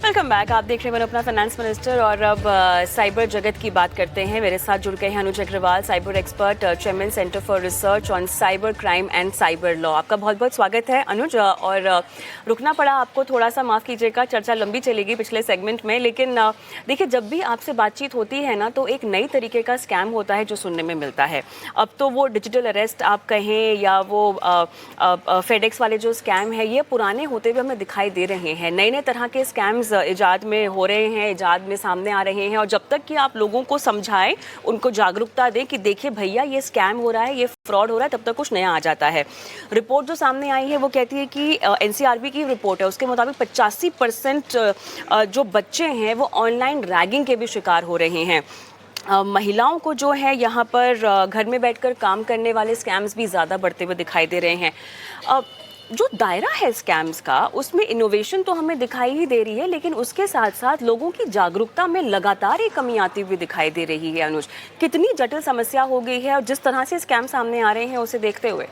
Welcome back. आप देख रहे हैं अपना फाइनेंस मिनिस्टर और अब साइबर जगत की बात करते हैं। मेरे साथ जुड़ गए हैं Anuj Agarwal, cyber expert, chairman centre for research on cyber crime and cyber law. आपका बहुत बहुत स्वागत है अनुज। और रुकना पड़ा आपको, थोड़ा सा माफ़ कीजिएगा, चर्चा लंबी चलेगी पिछले सेगमेंट में, लेकिन देखिए जब भी आपसे बातचीत होती है ना तो एक नई तरीके का स्कैम होता है जो सुनने में मिलता है। अब तो वो डिजिटल अरेस्ट आप कहें या वो फेडेक्स वाले जो स्कैम है, ये पुराने होते हुए हमें दिखाई दे रहे हैं। नए नए तरह के स्कैम्स इजाद में हो रहे हैं, इजाद में सामने आ रहे हैं, और जब तक कि आप लोगों को समझाएं, उनको जागरूकता दें कि देखिए भैया ये स्कैम हो रहा है, ये फ्रॉड हो रहा है, तब तक कुछ नया आ जाता है। रिपोर्ट जो सामने आई है वो कहती है कि एनसीआरबी की रिपोर्ट है, उसके मुताबिक 85% जो बच्चे हैं वो ऑनलाइन रैगिंग के भी शिकार हो रहे हैं। महिलाओं को जो है यहाँ पर घर में बैठकर काम करने वाले स्कैम्स भी ज़्यादा बढ़ते हुए दिखाई दे रहे हैं। जो दायरा है स्कैम्स का, उसमें इनोवेशन तो हमें दिखाई ही दे रही है, लेकिन उसके साथ साथ लोगों की जागरूकता में लगातार एक कमी आती हुई दिखाई दे रही है। अनुज, कितनी जटिल समस्या हो गई है और जिस तरह से स्कैम सामने आ रहे हैं उसे देखते हुए।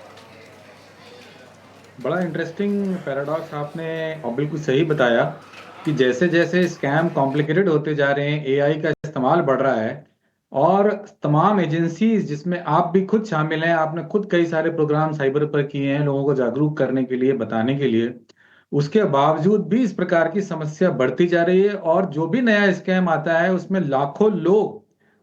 बड़ा इंटरेस्टिंग पैराडॉक्स आपने और बिल्कुल सही बताया कि जैसे जैसे स्कैम कॉम्प्लिकेटेड होते जा रहे हैं, एआई का इस्तेमाल बढ़ रहा है और तमाम एजेंसीज जिसमें आप भी खुद शामिल हैं, आपने खुद कई सारे प्रोग्राम साइबर पर किए हैं लोगों को जागरूक करने के लिए, बताने के लिए। उसके बावजूद भी इस प्रकार की समस्या बढ़ती जा रही है और जो भी नया स्कैम आता है उसमें लाखों लोग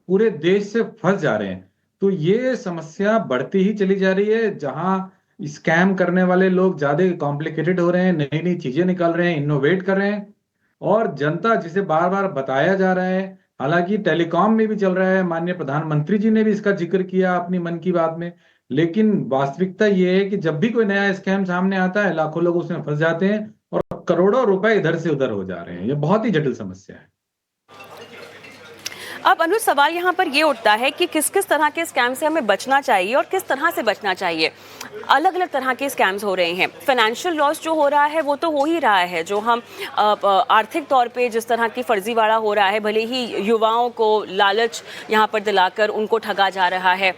पूरे देश से फंस जा रहे हैं। तो ये समस्या बढ़ती ही चली जा रही है। जहां स्कैम करने वाले लोग ज्यादा कॉम्प्लिकेटेड हो रहे हैं, नई नई चीजें निकाल रहे हैं, इनोवेट कर रहे हैं, और जनता जिसे बार बार बताया जा रहा है, हालांकि टेलीकॉम में भी चल रहा है, माननीय प्रधानमंत्री जी ने भी इसका जिक्र किया अपनी मन की बात में, लेकिन वास्तविकता ये है कि जब भी कोई नया स्कैम सामने आता है लाखों लोग उसमें फंस जाते हैं और करोड़ों रुपए इधर से उधर हो जा रहे हैं। ये बहुत ही जटिल समस्या है। अब अनुज, सवाल यहाँ पर ये उठता है कि किस किस तरह के स्कैम से हमें बचना चाहिए और किस तरह से बचना चाहिए। अलग अलग तरह के स्कैम्स हो रहे हैं। फाइनेंशियल लॉस जो हो रहा है वो तो हो ही रहा है, जो हम आर्थिक तौर पे जिस तरह की फर्जीवाड़ा हो रहा है, भले ही युवाओं को लालच यहाँ पर दिलाकर उनको ठगा जा रहा है।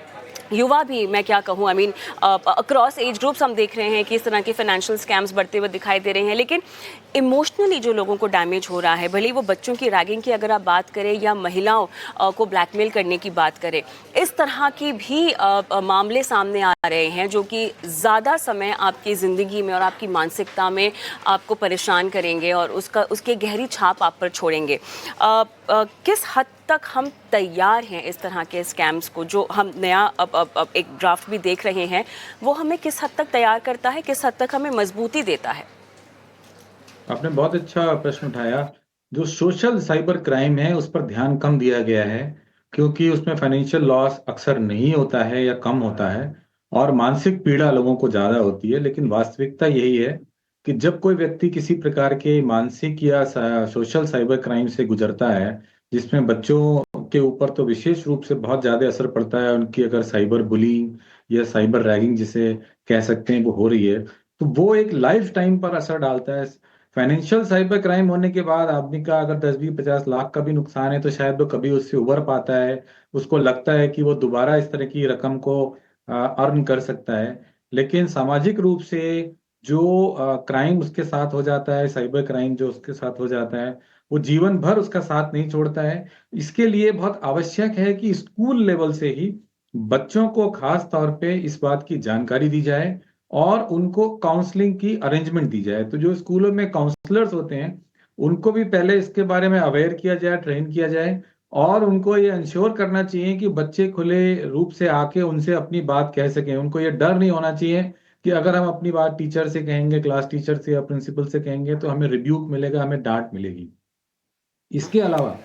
युवा भी, मैं क्या कहूँ, I mean across age groups हम देख रहे हैं कि इस तरह के फाइनेंशियल स्कैम्स बढ़ते हुए दिखाई दे रहे हैं। लेकिन इमोशनली जो लोगों को डैमेज हो रहा है, भले ही वो बच्चों की रैगिंग की अगर आप बात करें या महिलाओं को ब्लैकमेल करने की बात करें, इस तरह की भी मामले सामने आ रहे हैं जो कि ज़्यादा समय आपकी ज़िंदगी में और आपकी मानसिकता में आपको परेशान करेंगे और उसके गहरी छाप आप पर छोड़ेंगे। किस हद तक हम तैयार हैं इस तरह के स्कैम्स को, जो हम नया अब एक ड्राफ्ट भी देख रहे हैं, वो हमें किस हद तक तैयार करता है, किस हद तक हमें मजबूती देता है? आपने बहुत अच्छा प्रश्न उठाया। जो सोशल साइबर क्राइम है उस पर ध्यान कम दिया गया है, क्योंकि उसमें फाइनेंशियल लॉस अक्सर नहीं होता है या कम होता है, और मानसिक पीड़ा लोगों को ज्यादा होती है। लेकिन वास्तविकता यही है कि जब कोई व्यक्ति किसी प्रकार के मानसिक या सोशल साइबर क्राइम से गुजरता है, जिसमें बच्चों के ऊपर तो विशेष रूप से बहुत ज्यादा असर पड़ता है, उनकी अगर साइबर बुलिंग या साइबर रैगिंग जिसे कह सकते हैं वो हो रही है, तो वो एक लाइफ टाइम पर असर डालता है। फाइनेंशियल साइबर क्राइम होने के बाद आदमी का अगर 10-20-50 लाख का भी नुकसान है तो शायद वो कभी उससे उबर पाता है, उसको लगता है कि वो दोबारा इस तरह की रकम को अर्न कर सकता है। लेकिन सामाजिक रूप से जो क्राइम उसके साथ हो जाता है, साइबर क्राइम जो उसके साथ हो जाता है, वो जीवन भर उसका साथ नहीं छोड़ता है। इसके लिए बहुत आवश्यक है कि स्कूल लेवल से ही बच्चों को खास तौर पे इस बात की जानकारी दी जाए और उनको काउंसलिंग की अरेंजमेंट दी जाए। तो जो स्कूलों में काउंसलर्स होते हैं उनको भी पहले इसके बारे में अवेयर किया जाए, ट्रेन किया जाए, और उनको ये इंश्योर करना चाहिए कि बच्चे खुले रूप से आके उनसे अपनी बात कह सकें। उनको ये डर नहीं होना चाहिए कि अगर हम अपनी बात टीचर से कहेंगे, क्लास टीचर से या प्रिंसिपल से कहेंगे तो हमें रिब्यूक मिलेगा, हमें डांट मिलेगी। इसके अलावा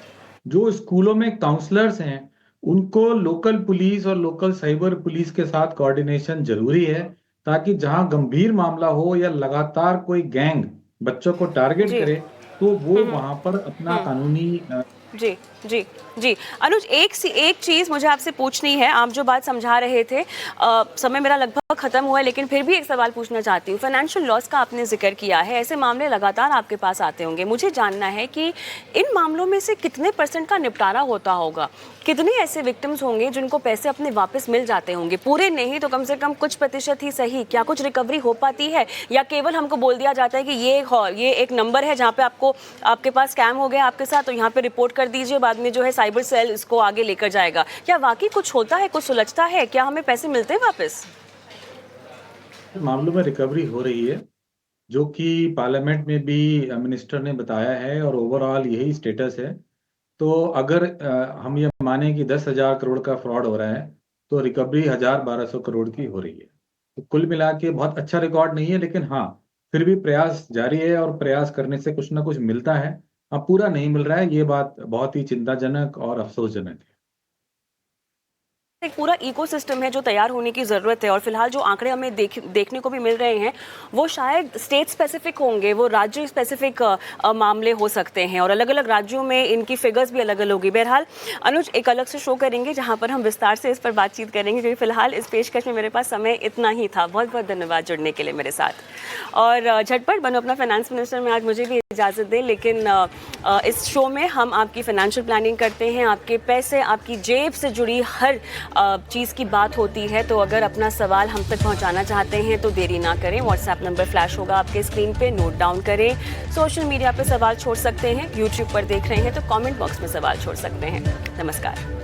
जो स्कूलों में काउंसलर्स हैं उनको लोकल पुलिस और लोकल साइबर पुलिस के साथ कोऑर्डिनेशन जरूरी है, ताकि जहां गंभीर मामला हो या लगातार कोई गैंग बच्चों को टारगेट जी। करे तो वो हम्म। वहां पर अपना हम्म। कानूनी जी, जी, जी। अनुज, एक चीज़ मुझे आपसे पूछनी है। आप जो बात समझा रहे थे, समय मेरा लगभग ख़त्म हुआ है, लेकिन फिर भी एक सवाल पूछना चाहती हूँ। फ़ाइनेंशियल लॉस का आपने ज़िक्र किया है, ऐसे मामले लगातार आपके पास आते होंगे। मुझे जानना है कि इन मामलों में से कितने % का निपटारा होता होगा? कितने ऐसे विक्टिम्स होंगे जिनको पैसे अपने वापस मिल जाते होंगे? पूरे नहीं तो कम से कम कुछ प्रतिशत ही सही। क्या कुछ रिकवरी हो पाती है, या केवल हमको बोल दिया जाता है कि ये एक नंबर है जहाँ पे आपके पास स्कैम हो गया आपके साथ, तो यहाँ पे रिपोर्ट कर दीजिए, बाद में जो है साइबर सेल इसको आगे लेकर जाएगा? क्या वाकई कुछ होता है, कुछ सुलझता है? क्या हमें पैसे मिलते हैं वापस? मामलों में रिकवरी हो रही है, जो कि पार्लियामेंट में भी मिनिस्टर ने बताया है, और ओवरऑल यही स्टेटस है। तो अगर हम ये माने कि 10,000 करोड़ का फ्रॉड हो रहा है, तो रिकवरी 1,000-1,200 करोड़ की हो रही है। तो कुल मिला के बहुत अच्छा रिकॉर्ड नहीं है, लेकिन हाँ, फिर भी प्रयास जारी है, और प्रयास करने से कुछ ना कुछ मिलता है। हाँ, पूरा नहीं मिल रहा है, ये बात बहुत ही चिंताजनक और अफसोसजनक है। एक पूरा इकोसिस्टम है जो तैयार होने की ज़रूरत है, और फिलहाल जो आंकड़े हमें देखने को भी मिल रहे हैं, वो शायद स्टेट स्पेसिफिक होंगे, वो राज्य स्पेसिफिक मामले हो सकते हैं, और अलग अलग राज्यों में इनकी फिगर्स भी अलग अलग होगी। बहरहाल अनुज, एक अलग से शो करेंगे जहां पर हम विस्तार से इस पर बातचीत करेंगे, क्योंकि फिलहाल इस पेशकश में मेरे पास समय इतना ही था। बहुत बहुत धन्यवाद जुड़ने के लिए मेरे साथ। और झटपट बनो अपना फाइनेंस मिनिस्टर में आज मुझे भी इजाज़त दें, लेकिन इस शो में हम आपकी फाइनेंशियल प्लानिंग करते हैं, आपके पैसे, आपकी जेब से जुड़ी हर चीज़ की बात होती है। तो अगर अपना सवाल हम तक पहुंचाना चाहते हैं तो देरी ना करें, व्हाट्सएप नंबर फ्लैश होगा आपके स्क्रीन पे, नोट डाउन करें। सोशल मीडिया पे सवाल छोड़ सकते हैं, यूट्यूब पर देख रहे हैं तो कमेंट बॉक्स में सवाल छोड़ सकते हैं। नमस्कार।